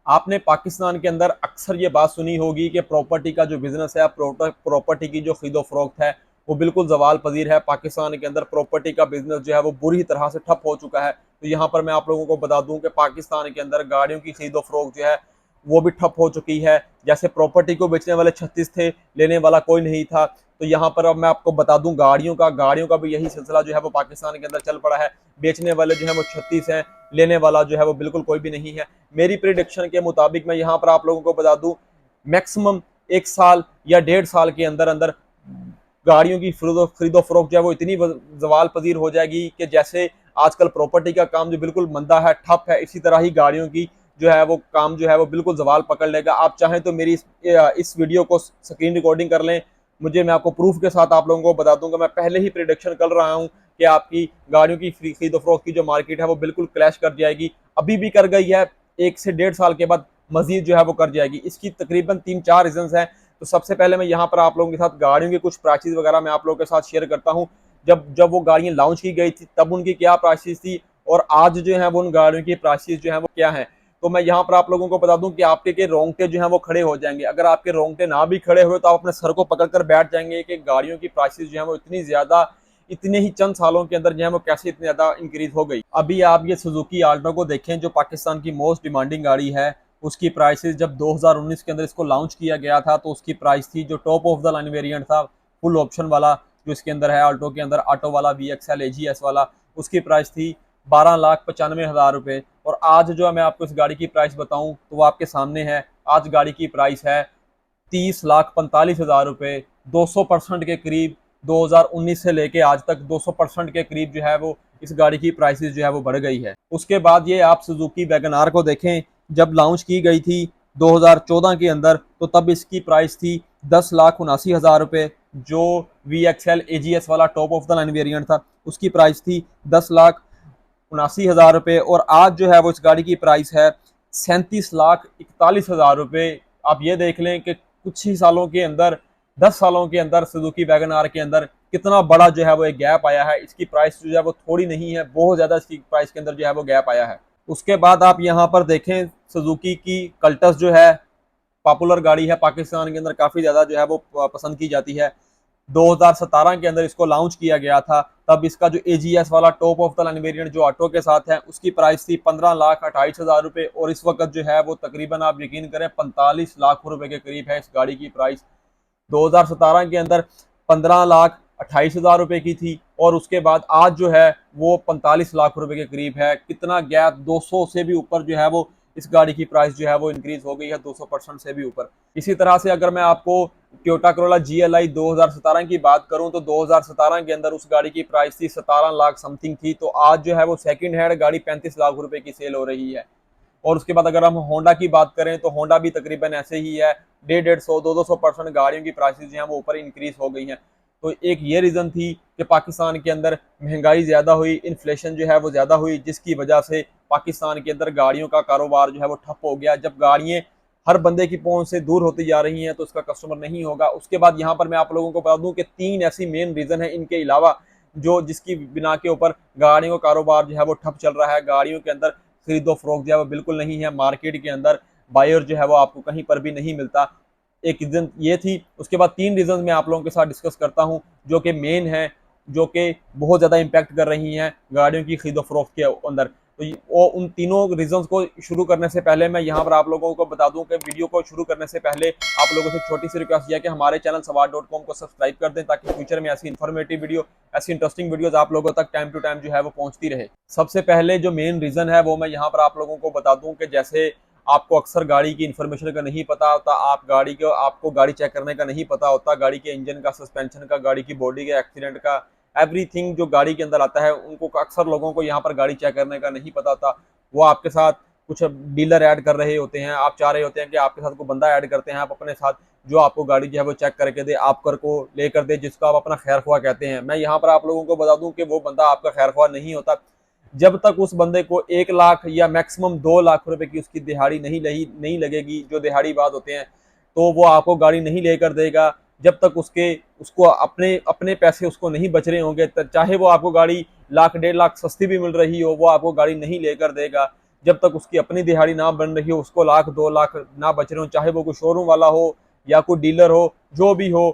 आपने पाकिस्तान के अंदर अक्सर ये बात सुनी होगी कि प्रॉपर्टी का जो बिजनेस है, प्रॉपर्टी की जो खरीदो फरोख्त है, वो बिल्कुल जवाल पजीर है। पाकिस्तान के अंदर प्रॉपर्टी का बिजनेस जो है वो बुरी तरह से ठप हो चुका है। तो यहाँ पर मैं आप लोगों को बता दूं कि पाकिस्तान के अंदर गाड़ियों की खरीदो फरोख्त जो है वो भी ठप हो चुकी है। जैसे प्रॉपर्टी को बेचने वाले 36 थे, लेने वाला कोई नहीं था। तो यहाँ पर अब मैं आपको बता दूं गाड़ियों का भी यही सिलसिला जो है वो पाकिस्तान के अंदर चल पड़ा है। बेचने वाले जो है वो 36 हैं, लेने वाला जो है वो बिल्कुल कोई भी नहीं है। मेरी प्रिडिक्शन के मुताबिक मैं यहाँ पर आप लोगों को बता दूं, मैक्सिमम 1 साल या 1.5 साल के अंदर अंदर गाड़ियों की खरीदो फरोख्त जो है वो इतनी जवाल पजीर हो जाएगी कि जैसे आजकल प्रॉपर्टी का काम जो बिल्कुल मंदा है, ठप है, इसी तरह ही गाड़ियों की जो है वो काम जो है वो बिल्कुल जवाल पकड़ लेगा। आप चाहें तो मेरी इस वीडियो को स्क्रीन रिकॉर्डिंग कर लें, मैं आपको प्रूफ के साथ आप लोगों को बता दूंगा। मैं पहले ही प्रिडिक्शन कर रहा हूं कि आपकी गाड़ियों की खरीदो फरोख्त की जो मार्केट है वो बिल्कुल क्रैश कर जाएगी। अभी भी कर गई है, 1 से 1.5 साल के बाद मजीद जो है वो कर जाएगी। इसकी तकरीबन 3-4 रीजन है। तो सबसे पहले मैं यहाँ पर आप लोगों के साथ गाड़ियों के कुछ प्राइसेस वगैरह मैं आप लोगों के साथ शेयर करता हूँ। जब जब वो गाड़ियाँ लॉन्च की गई थी तब उनकी क्या प्राइसेस थी, और आज जो है वो उन गाड़ियों की प्राइसेस जो है वो क्या है। तो मैं यहाँ पर आप लोगों को बता दूं कि आपके के रोंगटे जो हैं वो खड़े हो जाएंगे। अगर आपके रोंगटे ना भी खड़े हुए तो आप अपने सर को पकड़कर बैठ जाएंगे कि गाड़ियों की प्राइसेस जो है वो इतनी ज्यादा, इतने ही चंद सालों के अंदर जो है वो कैसे इतनी ज्यादा इंक्रीज हो गई। अभी आप ये सुजुकी आल्टो को देखें, जो पाकिस्तान की मोस्ट डिमांडिंग गाड़ी है, उसकी प्राइसेस जब 2019 के अंदर इसको लॉन्च किया गया था तो उसकी प्राइस थी, जो top of the line variant था, फुल ऑप्शन वाला जो इसके अंदर है आल्टो के अंदर, ऑटो वाला, VXL AGS वाला, उसकी प्राइस थी 12,95,000 रुपये। और आज जो है मैं आपको इस गाड़ी की प्राइस बताऊं तो वो आपके सामने है। आज गाड़ी की प्राइस है 30,45,000 रुपये। 200% के करीब 2019 से लेके आज तक 200% के करीब जो है वो इस गाड़ी की प्राइसेस जो है वो बढ़ गई है। उसके बाद ये आप सुजुकी वैगन आर को देखें, जब लॉन्च की गई थी 2014 के अंदर तो तब इसकी प्राइस थी 10,79,000 रुपये। जो VXL AGS वाला top of the line variant था उसकी प्राइस थी 10,79,000 रुपये। और आज जो है वो इस गाड़ी की प्राइस है 37,41,000 रुपये। आप ये देख लें कि कुछ ही सालों के अंदर, 10 सालों के अंदर सुजुकी वैगन आर के अंदर कितना बड़ा जो है वो एक गैप आया है। इसकी प्राइस जो है वो थोड़ी नहीं है, बहुत ज्यादा इसकी प्राइस के अंदर जो है वो गैप आया है। उसके बाद आप यहाँ पर देखें, सुजुकी की कल्टस जो है पॉपुलर गाड़ी है पाकिस्तान के अंदर, काफी ज्यादा जो है वो पसंद की जाती है। 2017 के अंदर इसको लॉन्च किया गया था। तब इसका जो AGS वाला top of the line variant जो ऑटो के साथ है उसकी प्राइस थी 15,28,000 रुपये। और इस वक्त जो है वो तकरीबन आप यकीन करें 45 लाख रुपए के करीब है इस गाड़ी की प्राइस। 2017 के अंदर 15,28,000 रुपए की थी, और उसके बाद आज जो है वो 45 लाख रुपए के करीब है। कितना गैप, 200 से भी ऊपर जो है वो इस गाड़ी की प्राइस जो है वो इंक्रीज हो गई है, 200% से भी ऊपर। इसी तरह से अगर मैं आपको टोयोटा करोला GLI 2017 की बात करूं तो 2017 के अंदर उस गाड़ी की प्राइस थी 17 लाख समथिंग थी। तो आज जो है वो सेकंड हैंड गाड़ी 35 लाख रुपए की सेल हो रही है। और उसके बाद अगर हम होंडा की बात करें तो होंडा भी तकरीबन ऐसे ही है, 150, 200% गाड़ियों की प्राइसेस जो हैं वो ऊपर इंक्रीज हो गई हैं। तो एक ये रीज़न थी कि पाकिस्तान के अंदर महंगाई ज़्यादा हुई, इन्फ्लेशन जो है वो ज़्यादा हुई, जिसकी वजह से पाकिस्तान के अंदर गाड़ियों का कारोबार जो है वो ठप हो गया। जब गाड़ियाँ हर बंदे की पहुंच से दूर होती जा रही हैं तो उसका कस्टमर नहीं होगा। उसके बाद यहाँ पर मैं आप लोगों को बता दूं कि 3 ऐसी मेन रीज़न है इनके अलावा, जो जिसकी बिना के ऊपर गाड़ियों का कारोबार जो है वो ठप चल रहा है। गाड़ियों के अंदर खरीदो फरोख्त जो है वो बिल्कुल नहीं है। मार्केट के अंदर बायर जो है वो आपको कहीं पर भी नहीं मिलता। एक रीजन ये थी। उसके बाद 3 रीजन मैं आप लोगों के साथ डिस्कस करता हूं जो कि मेन है, जो कि बहुत ज्यादा इंपैक्ट कर रही हैं गाड़ियों की खरीदो फरोख्त के अंदर। तो वो उन तीनों रीजंस को शुरू करने से पहले मैं यहाँ पर आप लोगों को बता दूं कि वीडियो को शुरू करने से पहले आप लोगों से छोटी सी रिक्वेस्ट यह है कि हमारे चैनल सवार.com को सब्सक्राइब कर दें, ताकि फ्यूचर में ऐसी इन्फॉर्मेटिव वीडियो, ऐसी इंटरेस्टिंग वीडियोस आप लोगों तक टाइम टू टाइम जो है वो पहुंचती रहे। सबसे पहले जो मेन रीजन है वो मैं यहाँ पर आप लोगों को बता दूं कि जैसे आपको अक्सर गाड़ी की इन्फॉर्मेशन का नहीं पता होता, आपको गाड़ी चेक करने का नहीं पता होता, गाड़ी के इंजन का, सस्पेंशन का, गाड़ी की बॉडी के, एक्सीडेंट का, एवरीथिंग जो गाड़ी के अंदर आता है, उनको अक्सर लोगों को यहाँ पर गाड़ी चेक करने का नहीं पता होता। वो आपके साथ कुछ डीलर ऐड कर रहे होते हैं, आप चाह रहे होते हैं कि आपके साथ कोई बंदा ऐड करते हैं आप अपने साथ, जो आपको गाड़ी जो है वो चेक करके दे, आप कर को लेकर दे, जिसको आप अपना खैर ख्वाह कहते हैं। मैं यहाँ पर आप लोगों को बता दूं कि वो बंदा आपका खैर ख्वाह नहीं होता। जब तक उस बंदे को 1 लाख या मैक्सिमम 2 लाख रुपए की उसकी दिहाड़ी नहीं लगेगी, जो दिहाड़ी बाद होते हैं, तो वो आपको गाड़ी नहीं लेकर देगा। जब तक उसको अपने अपने पैसे उसको नहीं बच रहे होंगे, चाहे वो आपको गाड़ी 1 लाख 1.5 लाख सस्ती भी मिल रही हो, वो आपको गाड़ी नहीं लेकर देगा। जब तक उसकी अपनी दिहाड़ी ना बन रही हो, उसको लाख 2 लाख ना बच रहे हो, चाहे वो कोई शोरूम वाला हो या कोई डीलर हो, जो भी हो,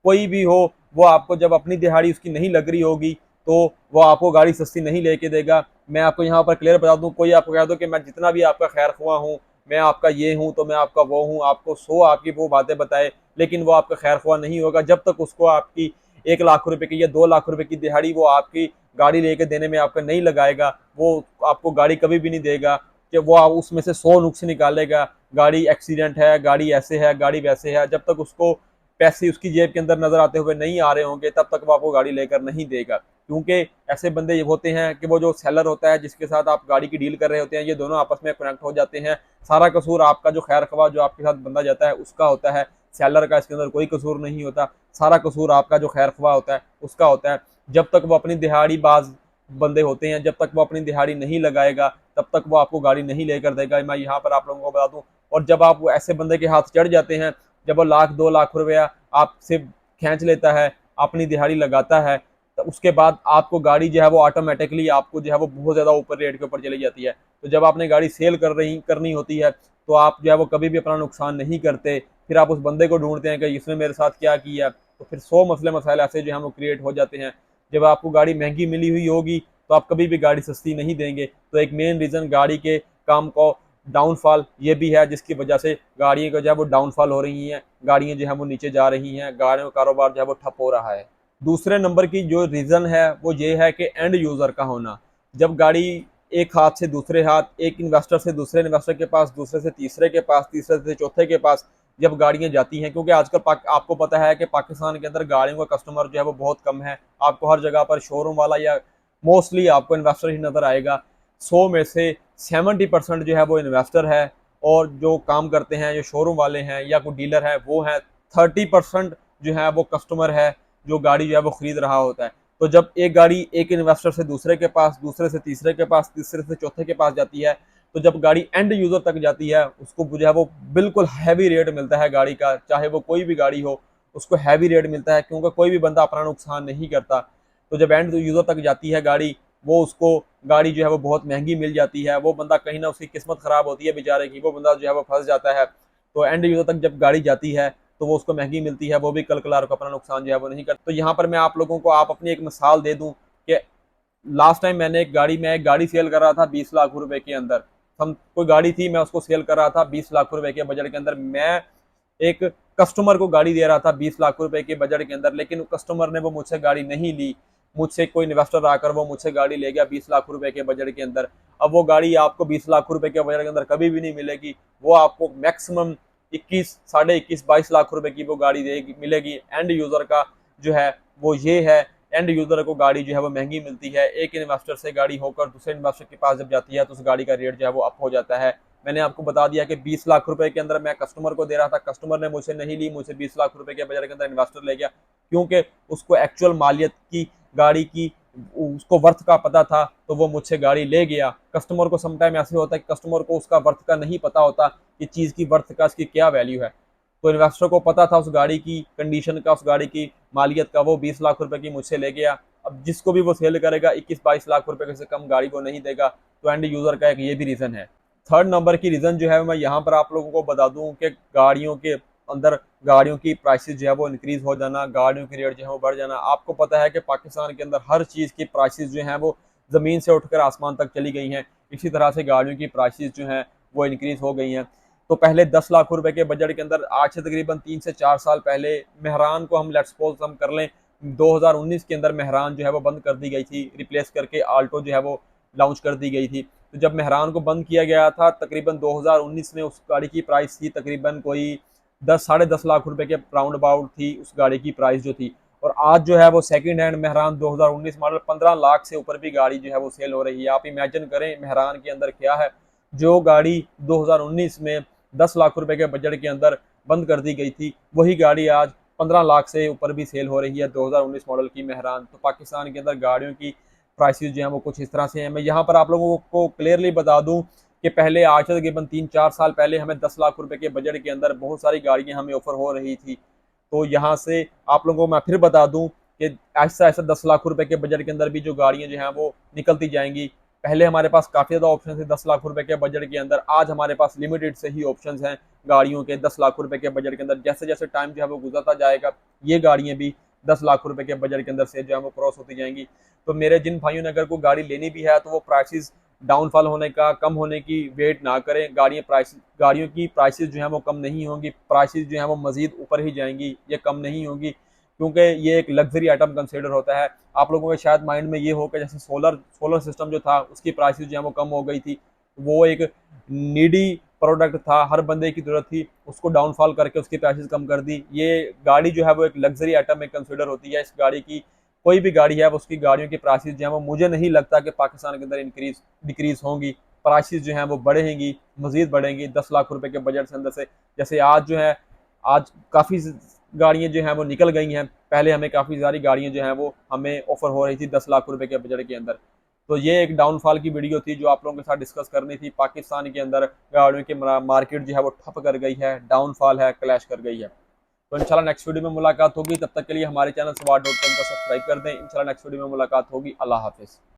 कोई भी हो, वो आपको जब अपनी दिहाड़ी उसकी नहीं लग रही होगी तो वो आपको गाड़ी सस्ती नहीं लेके देगा। मैं आपको यहाँ पर क्लियर बता दूं, कोई आपको कह दो कि मैं जितना भी आपका खैर ख्वाह हूँ, मैं आपका ये हूँ तो मैं आपका वो हूँ, आपको 100 आपकी वो बातें बताए, लेकिन वो आपका खैर ख्वाह नहीं होगा जब तक उसको आपकी 1 लाख रुपए की या 2 लाख रुपए की दिहाड़ी वो आपकी गाड़ी लेके देने में आपका नहीं लगाएगा। वो आपको गाड़ी कभी भी नहीं देगा कि वो आप उसमें से 100 नुक्स निकालेगा, गाड़ी एक्सीडेंट है, गाड़ी ऐसे है, गाड़ी वैसे है। जब तक उसको पैसे उसकी जेब के अंदर नजर आते हुए नहीं आ रहे होंगे तब तक वो आपको गाड़ी लेकर नहीं देगा। क्योंकि ऐसे बंदे ये होते हैं कि वो जो सेलर होता है जिसके साथ आप गाड़ी की डील कर रहे होते हैं, ये दोनों आपस में कनेक्ट हो जाते हैं। सारा कसूर आपका जो खैर ख्वाह जो आपके साथ बंदा जाता है उसका होता है, सेलर का इसके अंदर कोई कसूर नहीं होता। सारा कसूर आपका जो खैर ख्वाह होता है उसका होता है। जब तक वो अपनी दिहाड़ी बाज बंदे होते हैं, जब तक वो अपनी दिहाड़ी नहीं लगाएगा तब तक वो आपको गाड़ी नहीं लेकर देगा। मैं यहाँ पर आप लोगों को बता दूं। और जब आप ऐसे बंदे के हाथ चढ़ जाते हैं, जब वो लाख 2 लाख रुपया आपसे खींच लेता है, अपनी दिहाड़ी लगाता है, तो उसके बाद आपको गाड़ी जो है वो ऑटोमेटिकली आपको जो है वो बहुत ज्यादा ऊपर रेट के ऊपर चली जाती है। तो जब आपने गाड़ी सेल करनी होती है तो आप जो है वो कभी भी अपना नुकसान नहीं करते। फिर आप उस बंदे को ढूंढते हैं कि इसने मेरे साथ क्या किया, तो फिर 100 मसले मसाइल ऐसे जो है वो क्रिएट हो जाते हैं। जब आपको गाड़ी महंगी मिली हुई होगी तो आप कभी भी गाड़ी सस्ती नहीं देंगे। तो एक मेन रीजन गाड़ी के काम को डाउनफॉल ये भी है, जिसकी वजह से गाड़ियों का जो है वो डाउनफॉल हो रही हैं, गाड़ियां जो है वो नीचे जा रही हैं, गाड़ियों का कारोबार जो है वो ठप हो रहा है। दूसरे नंबर की जो रीज़न है वो ये है कि एंड यूज़र का होना। जब गाड़ी एक हाथ से दूसरे हाथ, एक इन्वेस्टर से दूसरे इन्वेस्टर के पास, दूसरे से तीसरे के पास, तीसरे से चौथे के पास जब गाड़ियां जाती हैं, क्योंकि आजकल आपको पता है कि पाकिस्तान के अंदर गाड़ियों का कस्टमर जो है वो बहुत कम है। आपको हर जगह पर शोरूम वाला या मोस्टली आपको इन्वेस्टर ही नज़र आएगा। 100 में से 70% जो है वो इन्वेस्टर है, और जो काम करते हैं जो शोरूम वाले हैं या कोई डीलर है वो है 30% जो है वो कस्टमर है जो गाड़ी जो है वो खरीद रहा होता है। तो जब एक गाड़ी एक इन्वेस्टर से दूसरे के पास, दूसरे से तीसरे के पास, तीसरे से चौथे के पास जाती है, तो जब गाड़ी एंड यूजर तक जाती है उसको जो है वो बिल्कुल हैवी रेट मिलता है गाड़ी का, चाहे वो कोई भी गाड़ी हो उसको हैवी रेट मिलता है, क्योंकि कोई भी बंदा अपना नुकसान नहीं करता। तो जब एंड यूजर तक जाती है गाड़ी, वो उसको गाड़ी जो है वो बहुत महंगी मिल जाती है। वो बंदा कहीं ना उसकी किस्मत खराब होती है बेचारे की, वो बंदा जो है वो फंस जाता है। तो एंड यूजर तक जब गाड़ी जाती है तो वो उसको महंगी मिलती है, वो भी कल कलार को अपना नुकसान जो है वो नहीं करता। तो यहाँ पर मैं आप लोगों को आप अपनी एक मिसाल दे दूं कि लास्ट टाइम मैं एक गाड़ी सेल कर रहा था 20 लाख रुपए के अंदर। हम कोई गाड़ी थी, मैं उसको सेल कर रहा था 20 लाख रुपए के बजट के अंदर। मैं एक कस्टमर को गाड़ी दे रहा था 20 लाख रुपए के बजट के अंदर, लेकिन कस्टमर ने वो मुझसे गाड़ी नहीं ली। मुझसे कोई इन्वेस्टर आकर वो मुझसे गाड़ी ले गया 20 लाख रुपए के बजट के अंदर। अब वो गाड़ी आपको 20 लाख रुपए के बजट के अंदर कभी भी नहीं मिलेगी। वो आपको मैक्सिमम 21, साढ़े 21, 22 लाख रुपए की वो गाड़ी देगी मिलेगी। एंड यूजर का जो है वो ये है, एंड यूजर को गाड़ी जो है वो महंगी मिलती है। एक इन्वेस्टर से गाड़ी होकर दूसरे इन्वेस्टर के पास जब जाती है तो उस गाड़ी का रेट जो है वो अप हो जाता है। मैंने आपको बता दिया कि 20 लाख रुपए के अंदर मैं कस्टमर को दे रहा था, कस्टमर ने मुझसे नहीं ली, मुझसे 20 लाख रुपए के बजट के अंदर इन्वेस्टर ले गया, क्योंकि उसको एक्चुअल मालियत की गाड़ी की उसको वर्थ का पता था तो वो मुझसे गाड़ी ले गया। कस्टमर को समटाइम ऐसे होता है कि कस्टमर को उसका वर्थ का नहीं पता होता कि चीज़ की वर्थ का इसकी क्या वैल्यू है। तो इन्वेस्टर को पता था उस गाड़ी की कंडीशन का, उस गाड़ी की मालियत का, वो 20 लाख रुपए की मुझसे ले गया। अब जिसको भी वो सेल करेगा 21-22 लाख रुपए से कम गाड़ी को नहीं देगा। तो एंड यूजर का एक ये भी रीजन है। थर्ड नंबर की रीजन जो है मैं यहाँ पर आप लोगों को बता दूं कि गाड़ियों के अंदर गाड़ियों की प्राइसेस जो है वो इंक्रीज हो जाना, गाड़ियों की रेट जो है वो बढ़ जाना। आपको पता है कि पाकिस्तान के अंदर हर चीज़ की प्राइसेस जो हैं वो ज़मीन से उठकर आसमान तक चली गई हैं। इसी तरह से गाड़ियों की प्राइसेस जो हैं वो इंक्रीज हो गई हैं। तो पहले 10 लाख रुपए के बजट के अंदर, आज से तकरीबन 3 से 4 साल पहले, मेहरान को हम लेट्स सपोज हम कर लें 2019 के अंदर मेहरान जो है वो बंद कर दी गई थी, रिप्लेस करके आल्टो जो है वो लॉन्च कर दी गई थी। तो जब मेहरान को बंद किया गया था तकरीबन 2019 में, उस गाड़ी की प्राइस थी तकरीबन कोई 10 साढ़े 10 लाख रुपए के राउंड अबाउट थी उस गाड़ी की प्राइस जो थी। और आज जो है वो second hand Mehran 2019 model 15 lakh से ऊपर भी गाड़ी जो है वो सेल हो रही है। आप इमेजिन करें मेहरान के अंदर क्या है। जो गाड़ी 2019 में 10 लाख रुपए के बजट के अंदर बंद कर दी गई थी, वही गाड़ी आज 15 लाख से ऊपर भी सेल हो रही है 2019 मॉडल की मेहरान। तो पाकिस्तान के अंदर गाड़ियों की प्राइसेस जो है वो कुछ इस तरह से हैं। मैं यहाँ पर आप लोगों को क्लियरली बता दूं कि पहले आज से तकरीबन 3-4 साल पहले हमें 10 लाख रुपए के बजट के अंदर बहुत सारी गाड़ियां हमें ऑफर हो रही थी। तो यहाँ से आप लोगों को मैं फिर बता दूं कि ऐसा ऐसा 10 लाख रुपए के बजट के अंदर भी जो गाड़ियां जो हैं वो निकलती जाएंगी। पहले हमारे पास काफ़ी ज़्यादा ऑप्शन थे 10 लाख रुपए के बजट के अंदर, आज हमारे पास लिमिटेड से ही ऑप्शंस हैं गाड़ियों के 10 लाख रुपए के बजट के अंदर। जैसे जैसे टाइम जो है वो गुजरता जाएगा, ये गाड़ियाँ भी 10 लाख रुपए के बजट के अंदर से जो है वो क्रॉस होती जाएंगी। तो मेरे जिन भाइयों ने अगर कोई गाड़ी लेनी भी है तो वो प्राइसेस डाउनफॉल होने का, कम होने की वेट ना करें। गाड़ियों की प्राइसेस जो है वो कम नहीं होंगी, प्राइसेस जो है वो मजीद ऊपर ही जाएंगी, ये कम नहीं होंगी, क्योंकि ये एक लग्जरी आइटम कंसिडर होता है। आप लोगों के शायद माइंड में ये हो कि जैसे सोलर सिस्टम जो था उसकी प्राइसेस जो है वो कम हो गई थी, वो एक नीडी प्रोडक्ट था, हर बंदे की जरूरत थी, उसको डाउनफॉल करके उसकी प्राइसेस कम कर दी। ये गाड़ी जो है वो एक लग्जरी आइटम में कंसिडर होती है। इस गाड़ी की कोई भी गाड़ी है उसकी गाड़ियों की प्राइसेस जो है वो मुझे नहीं लगता कि पाकिस्तान के अंदर इंक्रीज डिक्रीज होंगी। प्राइसेस जो हैं वो बढ़ेंगी, मजीद बढ़ेंगी 10 लाख रुपए के बजट से अंदर से। जैसे आज जो है, आज काफ़ी गाड़ियाँ जो हैं वो निकल गई हैं, पहले हमें काफ़ी सारी गाड़ियाँ जो हैं वो हमें ऑफर हो रही थी 10 लाख रुपए के बजट के अंदर। तो ये एक डाउनफॉल की वीडियो थी जो आप लोगों के साथ डिस्कस करनी थी। पाकिस्तान के अंदर गाड़ियों की मार्केट जो है वो ठप कर गई है, डाउनफॉल है, क्लैश कर गई है। तो इंशाल्लाह नेक्स्ट वीडियो में मुलाकात होगी, तब तक के लिए हमारे चैनल सवार.com को सब्सक्राइब कर दें। इंशाल्लाह नेक्स्ट वीडियो में मुलाकात होगी। अल्लाह हाफिज़।